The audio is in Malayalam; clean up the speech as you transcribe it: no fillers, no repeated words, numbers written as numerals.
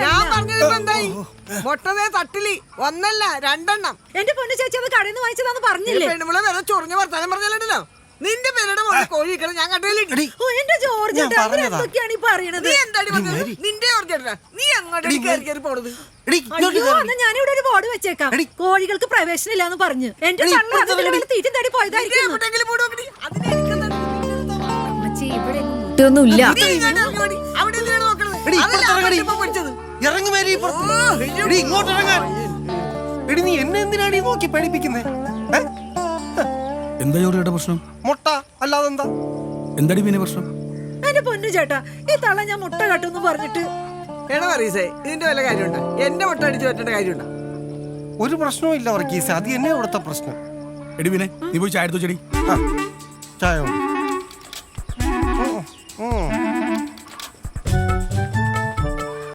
ഞാൻ പറഞ്ഞത് എന്തായി? മുട്ടതേ തട്ടിലി ഒന്നല്ല രണ്ടെണ്ണം. എന്റെ പൊന്നു ചേച്ചി അത് കടയിൽ നിന്ന് വാങ്ങിച്ചതാന്ന് പറഞ്ഞില്ലേ? പെണ്ണുമ്പളെ വേറെ ചൊറിഞ്ഞ വർത്താനം പറഞ്ഞല്ലോ. നിന്റെ പേരുടെ മോളെ കോഴി ഞാൻ കണ്ടതിൽ എന്റെ ജോർജ് എന്തൊക്കെയാണ് ഈ പറയണത്? നീ എന്താടി പറഞ്ഞത്? നിന്റെ ജോർജ് നീ അങ്ങോട്ട് കയറി പോണത്? ഞാനിവിടെ ഒരു ബോർഡ് വെച്ചേക്കാം, കോഴികൾക്ക് പ്രവേശനം ഇല്ലാന്ന് പറഞ്ഞു. എന്റെ തീറ്റും തടി പോയതായിരിക്കും. ഒന്നുമില്ല. നീ എന്നെ എന്തിനാണ് നോക്കി പഠിപ്പിക്കുന്നേ? എന്താ ജോറിയുടെ പ്രശ്നം? മുട്ട അല്ലാതെന്താ? എന്താടി പിന്നെ പ്രശ്നം? എന്റെ പൊന്നു ചേട്ടാ, ഈ തള്ള ഞാൻ മുട്ട കട്ടെന്ന് പറഞ്ഞിട്ട് എടാ പറീസേ, ഇതിന്റെ വല്ല കാര്യമുണ്ടോ? എന്റെ മുട്ട അടിച്ചു പറ്റേണ്ട കാര്യമുണ്ടോ? ഒരു പ്രശ്നവും ഇല്ല വർഗീസ്, അത് എന്നെ ഇവിടുത്തെ പ്രശ്നം. എടി പിന്നെ നീ പോയി ചായ എടുത്തു ചെടി. ചായ